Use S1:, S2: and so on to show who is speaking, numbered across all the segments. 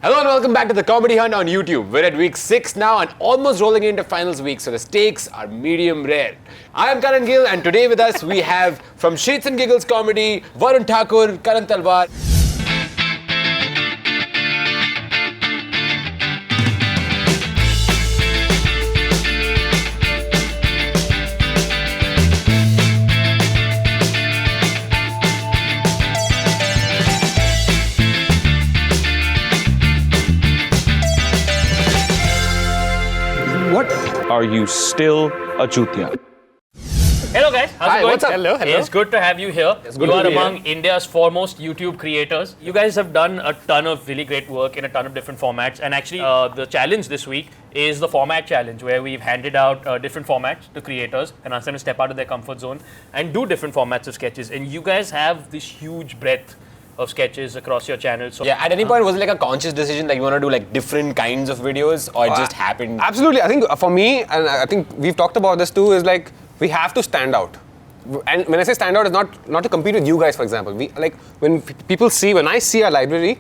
S1: Hello and welcome back to the Comedy Hunt on YouTube. We're at week 6 now and almost rolling into finals week, so the stakes are medium rare. I am Karan and today with us we have from Shits and Giggles Comedy, Varun Thakur, Karan Talwar.
S2: What? Are you still a Chutia?
S3: Hello guys, how's it going?
S1: What's up?
S4: Hello.
S3: It's good to have you here. You are among India's foremost YouTube creators. You guys have done a ton of really great work in a ton of different formats. And actually, the challenge this week is the format challenge, where we've handed out different formats to creators and asked them to step out of their comfort zone and do different formats of sketches. And you guys have this huge breadth of sketches across your channel. So
S1: Yeah, at any point was it like a conscious decision that you want to do like different kinds of videos or it just happened?
S4: Absolutely. I think for me, and I think we've talked about this too, is like we have to stand out. And when I say stand out, it's not to compete with you guys, for example. We like when when I see a library,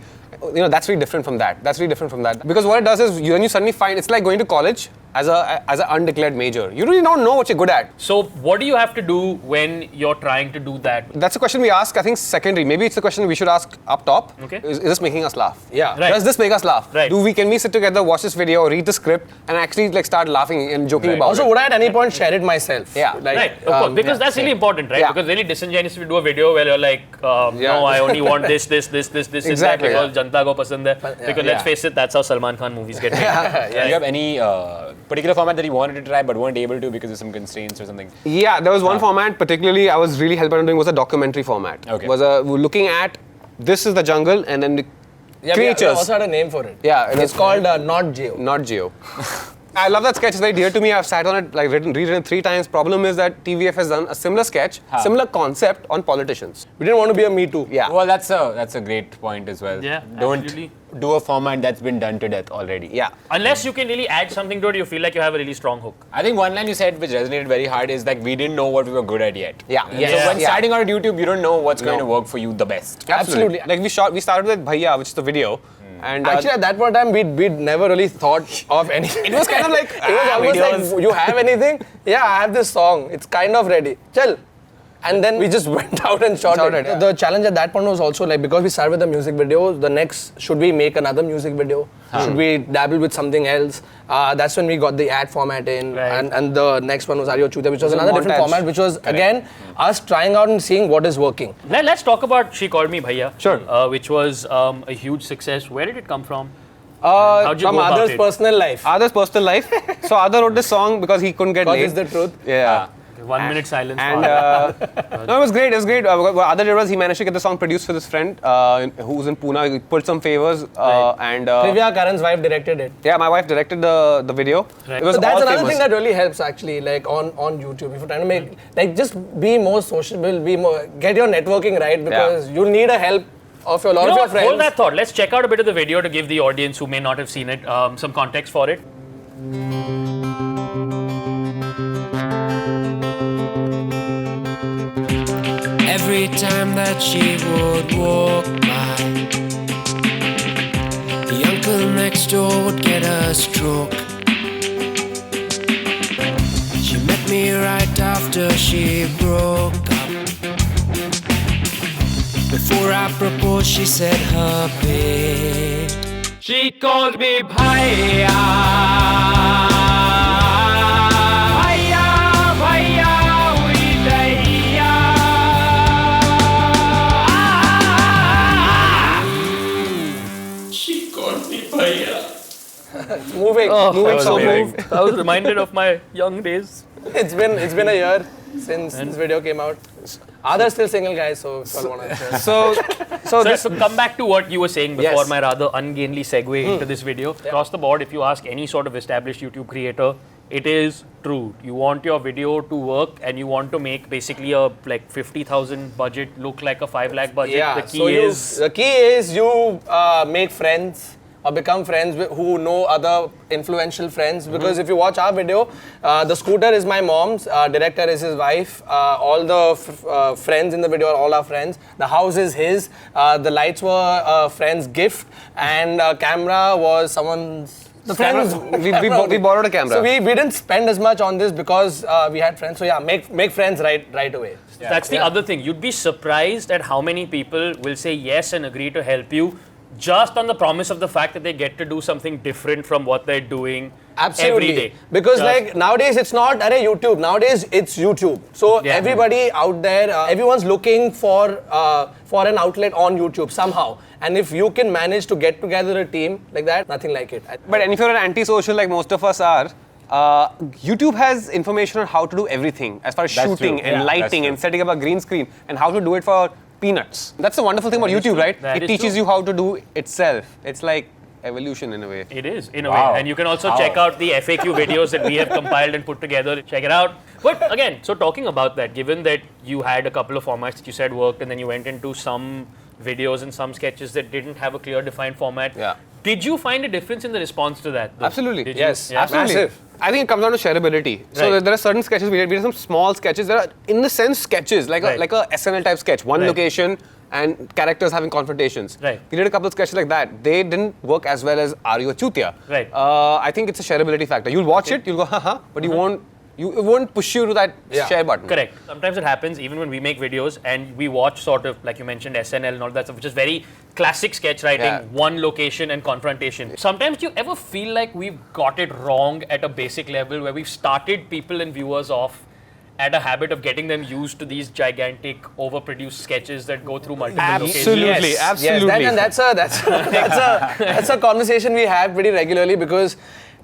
S4: that's very different from that. That's very different from that. Because what it does is when you suddenly find it's like going to college as an undeclared major. You really don't know what you're good at.
S3: So what do you have to do when you're trying to do that?
S4: That's a question we ask, I think, secondary. Maybe it's a question we should ask up top.
S3: Okay.
S4: Is this making us laugh?
S3: Yeah. Right.
S4: Does this make us laugh?
S3: Right.
S4: Can we sit together, watch this video, read the script, and actually like start laughing and joking about
S5: Also,
S4: it?
S5: would I at any point share it myself?
S4: Yeah.
S3: Right, of course, because that's really important, right?
S4: Yeah.
S3: Because really disingenuous if you do a video where you're like, no, I only want this,
S4: Exactly,
S3: and that because Janta ko pasand hai. Because let's face it, that's how Salman Khan movies get made.
S1: Do you have any particular format that you wanted to try but weren't able to because of some constraints or something?
S4: Yeah, there was one format particularly I was really hell bent on doing was a documentary format.
S1: Okay.
S4: We're looking at this is the jungle and then the creatures.
S5: We also had a name for it.
S4: Yeah,
S5: It's called Not Geo.
S4: Not Geo. I love that sketch. It's very dear to me. I've sat on it, like rewritten it 3 times. Problem is that TVF has done a similar sketch, similar concept on politicians.
S5: We didn't want to be a Me Too.
S4: Yeah.
S1: Well, that's a great point as well.
S3: Yeah,
S1: Don't
S3: absolutely.
S1: do a format that's been done to death already.
S4: Yeah.
S3: Unless you can really add something to it, you feel like you have a really strong hook.
S1: I think one line you said which resonated very hard is like we didn't know what we were good at yet.
S4: Yeah.
S1: So
S4: Yes.
S1: when
S4: Yeah.
S1: starting out at YouTube, you don't know what's going to work for you the best.
S4: Absolutely. Like we started with Bhaiya, which is the video. And
S5: Actually, at that point in time, we'd never really thought of anything.
S4: it was kind of like
S5: It was almost like, you have anything? Yeah, I have this song. It's kind of ready. Chal. And then we just went out and shot it.
S4: Yeah.
S5: The challenge at that point was also like, because we started with the music video, the next, should we make another music video? Should we dabble with something else? That's when we got the ad format in.
S3: Right.
S5: And the next one was Are You a Chutia, which was another different
S4: montage.
S5: format, which was, again, us trying out and seeing what is working.
S3: Let's talk about She Called Me Bhaiya.
S4: Sure.
S3: Which was a huge success. Where did it come from? How'd you
S5: From
S3: go about
S5: others'
S3: it?
S5: personal life.
S4: Adar's personal life. So Adar wrote this song because he couldn't get
S5: God
S4: laid.
S5: is the truth.
S4: Yeah.
S3: 1 minute silence.
S4: And
S3: for
S4: no, it was great. It was great. What Adar did was he managed to get the song produced for his friend who's in Pune. He pulled some favors and
S5: Trivia, Karan's wife directed it.
S4: yeah, my wife directed the video.
S3: Right.
S4: It was
S5: So that's
S4: all
S5: another
S4: famous.
S5: thing that really helps actually, like on YouTube. If you're trying to make, like, just be more sociable, get your networking right, because you need a help of a lot
S3: You know
S5: of your
S3: what?
S5: friends.
S3: Hold that thought. Let's check out a bit of the video to give the audience who may not have seen it some context for it.
S6: Every time that she would walk by, the uncle next door would get a stroke. She met me right after she broke up. Before I proposed, she said her bit. She called me Bhaiya.
S5: moving.
S3: I
S5: So
S3: moved. I was reminded of my young days.
S5: it's been a year since this video came out. Adar's still single, guys, so if you want to.
S3: So come back to what you were saying before,
S4: Yes.
S3: my rather ungainly segue into this video. Across the board, if you ask any sort of established YouTube creator, it is true. You want your video to work and you want to make basically a like 50,000 budget look like a 5 lakh budget.
S5: Yeah.
S3: The key
S5: The key is you make friends or become friends who know other influential friends. Because if you watch our video, the scooter is my mom's, director is his wife, all the friends in the video are all our friends. The house is his, the lights were a friend's gift, and camera was someone's. The friends,
S4: we borrowed a camera.
S5: So we didn't spend as much on this because we had friends. So yeah, make friends right away.
S3: Yeah. That's the other thing. You'd be surprised at how many people will say yes and agree to help you just on the promise of the fact that they get to do something different from what they're doing every day.
S5: Because like nowadays it's not YouTube. Nowadays it's YouTube. So everybody out there, everyone's looking for an outlet on YouTube somehow. And if you can manage to get together a team like that, nothing like it.
S4: But if you're an anti-social like most of us are, YouTube has information on how to do everything as far as shooting and lighting and setting up a green screen and how to do it for peanuts. That's the wonderful thing about YouTube, right? It teaches you how to do itself. It's like evolution in a way.
S3: It is, in a way. And you can also check out the FAQ videos that we have compiled and put together. Check it out. But again, so talking about that, given that you had a couple of formats that you said worked and then you went into some videos and some sketches that didn't have a clear defined format. Did you find a difference in the response to that?
S4: Absolutely.
S5: Yes.
S4: Absolutely. Massive. I think it comes down to shareability. So there are certain sketches we did some small sketches. There are, in the sense, sketches like a SNL type sketch, one location and characters having confrontations. We did a couple of sketches like that. They didn't work as well as Are You a Chutia? I think it's a shareability factor. You'll watch it, you'll go haha, but you won't. It won't push you to that share button.
S3: Correct. Sometimes it happens even when we make videos and we watch sort of, like you mentioned, SNL and all that stuff, which is very classic sketch writing, one location and confrontation. Sometimes do you ever feel like we've got it wrong at a basic level where we've started people and viewers off at a habit of getting them used to these gigantic, overproduced sketches that go through multiple locations?
S4: Absolutely.
S5: Yes, that's a conversation we have pretty regularly because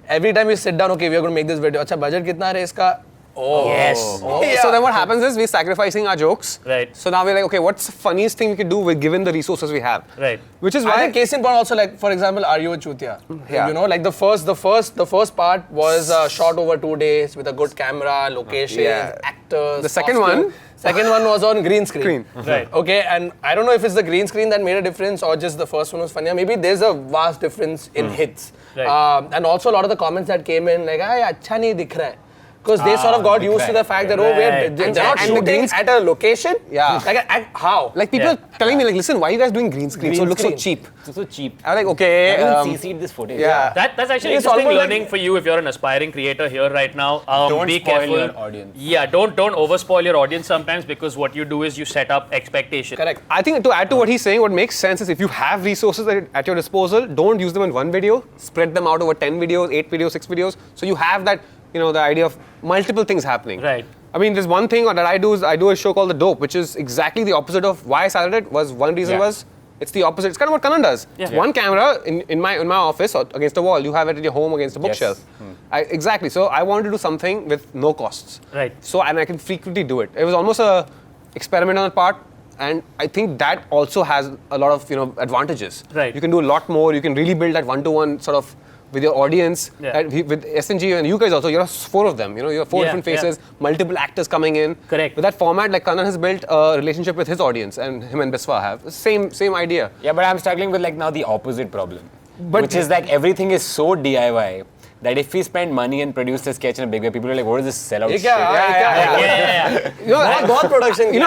S5: every time we sit down, okay, we are going to make this video. Acha, budget kitna hai iska?
S4: So then what happens is we're sacrificing our jokes. So now we're like, okay, what's the funniest thing we could do given the resources we have? Which is why
S5: I think case in point also, like for example, Are You a Chutia? You know, like the first part was shot over 2 days with a good camera, location, actors.
S4: The second one
S5: was on green screen. Okay, and I don't know if it's the green screen that made a difference or just the first one was funnier. Maybe there's a vast difference in hits. And also a lot of the comments that came in like, "Ay, acha nahi dikh raha hai." Because they sort of got used to the fact that, they're not shooting at a location. Like, how?
S4: Like people telling me, like, listen, why are you guys doing green screen? So it looks so cheap.
S7: It's so cheap.
S4: I'm like, okay.
S7: I haven't CC'd this footage.
S3: That's actually interesting learning for you if you're an aspiring creator here right now.
S7: Don't
S3: be
S7: spoil
S3: careful.
S7: your audience.
S3: Yeah, don't overspoil your audience sometimes because what you do is you set up expectations.
S5: Correct.
S4: I think to add to what he's saying, what makes sense is if you have resources at your disposal, don't use them in one video. Spread them out over 10 videos, 8 videos, 6 videos. So you have that, the idea of multiple things happening. I mean, there's one thing that I do is I do a show called The Dope, which is exactly the opposite of why I started it. One reason was it's the opposite. It's kind of what Karan does. One camera in my office or against a wall. You have it at your home against a bookshelf. Exactly. So I wanted to do something with no costs. So and I can frequently do it. It was almost a experiment on that part. And I think that also has a lot of advantages. You can do a lot more. You can really build that one-to-one sort of with your audience, with SNG and you guys also, you're 4 of them, you have 4 different faces, multiple actors coming in.
S3: Correct.
S4: With that format, like Karan has built a relationship with his audience and him and Biswa have. Same idea.
S7: Yeah, but I'm struggling with like now the opposite problem. Which is like everything is so DIY that if we spend money and produce a sketch in a big way, people are like, what is this sellout shit?
S5: Production.
S4: In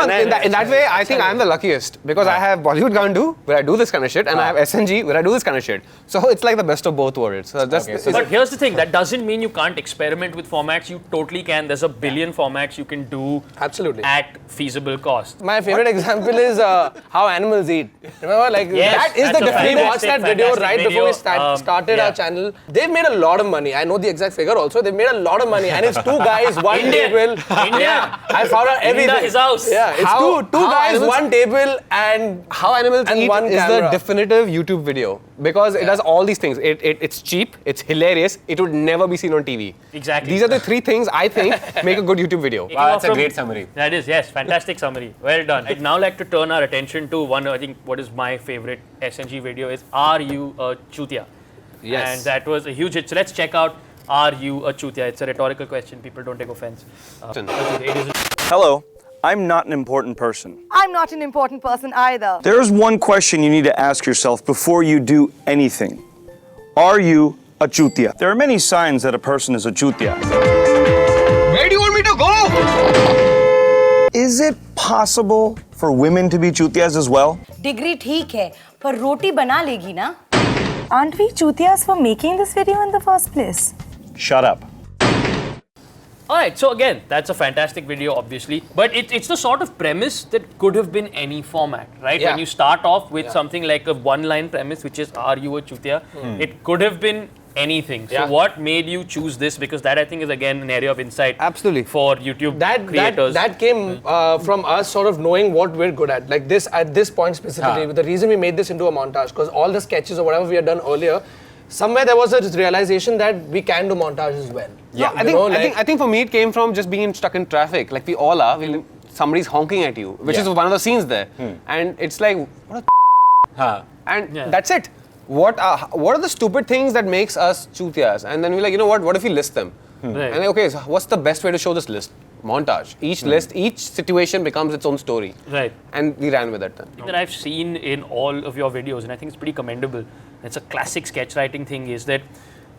S4: that way, I think I'm the luckiest because I have Bollywood Gandu where I do this kind of shit and I have SNG where I do this kind of shit. So it's like the best of both worlds. So
S3: but here's the thing, that doesn't mean you can't experiment with formats. You totally can. There's a billion formats you can do at feasible cost.
S5: My favorite example is how animals eat. Remember, like that is the difference. We watched that video right before we started our channel. They've made a lot of money. I know the exact figure also. They've made a lot of money and it's 2 guys, 1 table. I found out everything.
S3: India, his house.
S5: It's two guys, 1 table and
S4: how animals eat is the definitive YouTube video because it does all these things. It's cheap, it's hilarious, it would never be seen on TV.
S3: Exactly.
S4: These are the 3 things I think make a good YouTube video.
S7: Wow, that's a great summary.
S3: That is, yes, fantastic summary. Well done. I'd now like to turn our attention to one, I think what is my favorite SNG video is Are You a Chutia? And that was a huge hit. So let's check out Are You a Chutia? It's a rhetorical question. People don't take offense.
S8: Hello, I'm not an important person.
S9: I'm not an important person either.
S8: There's one question you need to ask yourself before you do anything. Are you a chutia? There are many signs that a person is a chutia.
S4: Where do you want me to go?
S8: Is it possible for women to be chutias as well?
S9: Degree ठीक है पर रोटी बना लेगी ना?
S10: Aren't we chutias for making this video in the first place?
S8: Shut up.
S3: Alright, so again, that's a fantastic video, obviously. But it's the sort of premise that could have been any format, right?
S5: Yeah.
S3: When you start off with something like a one-line premise, which is, are you a chutia? It could have been anything. So what made you choose this? Because that, I think, is again an area of insight.
S5: Absolutely.
S3: For YouTube creators.
S5: That came from us sort of knowing what we're good at. Like this, at this point specifically, the reason we made this into a montage, because all the sketches or whatever we had done earlier, somewhere there was a realization that we can do montages well.
S4: Yeah, I think for me it came from just being stuck in traffic. Like we all are. Somebody's honking at you, which is one of the scenes there, and it's like, what a and that's it. What are the stupid things that makes us chutias? And then we're like, you know what? What if we list them?
S3: Right.
S4: And like, okay, so what's the best way to show this list? Montage. Each list, each situation becomes its own story.
S3: Right.
S4: And we ran with it then.
S3: That I've seen in all of your videos, and I think it's pretty commendable. It's a classic sketch writing thing, is that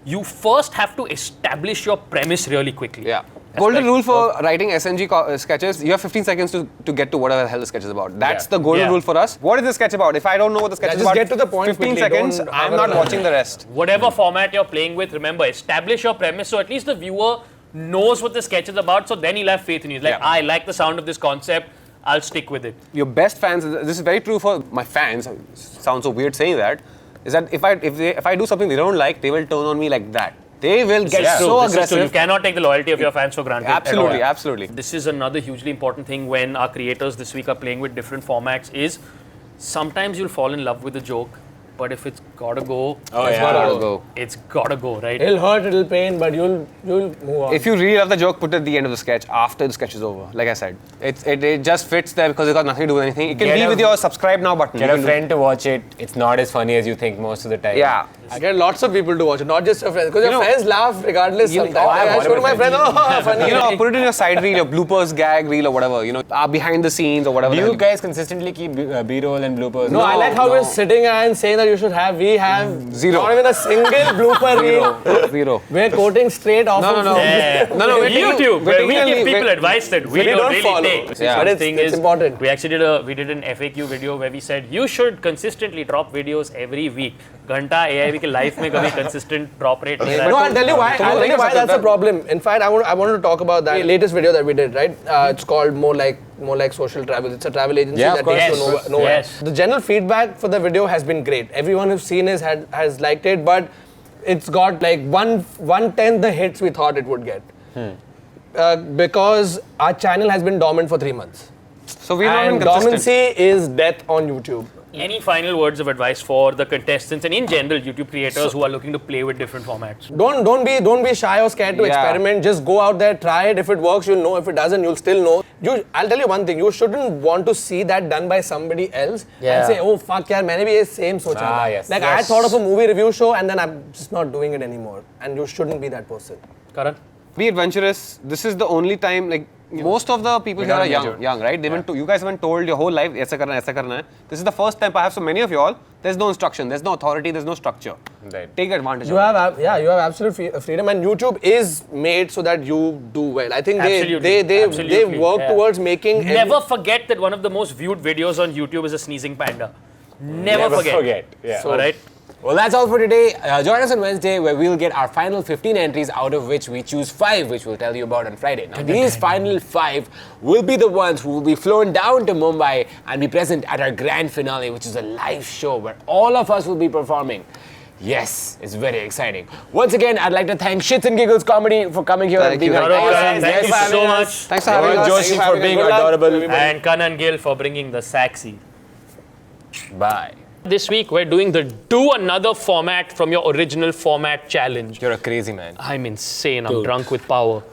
S3: you first have to establish your premise really quickly.
S4: Yeah. Golden rule for writing SNG sketches, you have 15 seconds to get to whatever the hell the sketch is about. That's the golden rule for us. What is the sketch about? If I don't know what the sketch is
S5: just
S4: about,
S5: get to the point
S4: 15
S5: quickly.
S4: seconds, I'm not watching the rest.
S3: Whatever format you're playing with, remember, establish your premise so at least the viewer knows what the sketch is about, so then he'll have faith in you. He's like, I like the sound of this concept, I'll stick with it.
S4: Your best fans, this is very true for my fans, sounds so weird saying that, is that if I do something they don't like, they will turn on me like that. They will get so aggressive.
S3: You cannot take the loyalty of your fans for granted.
S4: Absolutely, absolutely.
S3: This is another hugely important thing when our creators this week are playing with different formats is sometimes you'll fall in love with a joke, but if it's gotta go, it's gotta go, right?
S5: It'll hurt, it'll pain, but you'll move on.
S4: If you really love the joke, put it at the end of the sketch, after the sketch is over. Like I said, it just fits there because it got nothing to do with anything. It can be with your subscribe now button.
S7: Get a friend to watch it. It's not as funny as you think most of the time.
S4: Yeah.
S5: I get lots of people to watch it, not just your friends. Because your friends laugh regardless sometimes. I show to my friend, oh, funny.
S4: You know, put it in your side reel, your bloopers, gag reel or whatever, you know, behind the scenes or whatever.
S7: Do you guys consistently keep B-roll and bloopers?
S5: No, I like how we're sitting and saying that you should have, we have
S4: zero.
S5: Not even a single blooper reel.
S4: Zero.
S5: We're quoting straight off of
S3: YouTube, where we give people advice that we don't really
S5: follow.
S3: take.
S5: Yeah. But it's important.
S3: We actually did an FAQ video where we said you should consistently drop videos every week. Ghanta AIB ke life mein kabhi consistent drop rate nahi raha.
S5: No, I'll tell you why. I'll tell you why that's a problem. In fact, I wanted to talk about that latest video that we did, right? It's called More Like Social Travel. It's a travel agency that takes you nowhere.
S3: Yes.
S5: The general feedback for the video has been great. Everyone who's seen it has liked it, but it's got like 1/10 the hits we thought it would get. Because our channel has been dormant for 3 months.
S4: So we're not
S5: And dormancy is death on YouTube.
S3: Any final words of advice for the contestants and in general YouTube creators who are looking to play with different formats?
S5: Don't be shy or scared to experiment. Just go out there, try it. If it works, you'll know. If it doesn't, you'll still know. I'll tell you one thing. You shouldn't want to see that done by somebody else and say, oh fuck yaar, maine bhi ye same socha. I thought of a movie review show and then I'm just not doing it anymore. And you shouldn't be that person.
S3: Karan?
S4: Be adventurous. This is the only time, like, most of the people here are young, right? You guys haven't told your whole life, aisa karna hai. This is the first time, perhaps for many of you all, there's no instruction, there's no authority, there's no structure. Right. Take advantage of it.
S5: You have absolute freedom, and YouTube is made so that you do well. I think they work towards making.
S3: Never forget that one of the most viewed videos on YouTube is a sneezing panda. Never forget.
S7: Yeah.
S3: So, all right.
S7: Well, that's all for today. Join us on Wednesday where we'll get our final 15 entries, out of which we choose 5, which we'll tell you about on Friday. Now, these final 5 will be the ones who will be flown down to Mumbai and be present at our grand finale, which is a live show where all of us will be performing. Yes, it's very exciting. Once again, I'd like to thank Shits and Giggles Comedy for coming here and being our guests.
S3: Thank you so much.
S4: Thanks for having us.
S7: Joshi for being adorable.
S3: And Karan Gill for bringing the sexy.
S7: Bye.
S3: This week, we're doing the Do Another Format from Your Original Format Challenge.
S7: You're a crazy man.
S3: I'm insane. I'm drunk with power.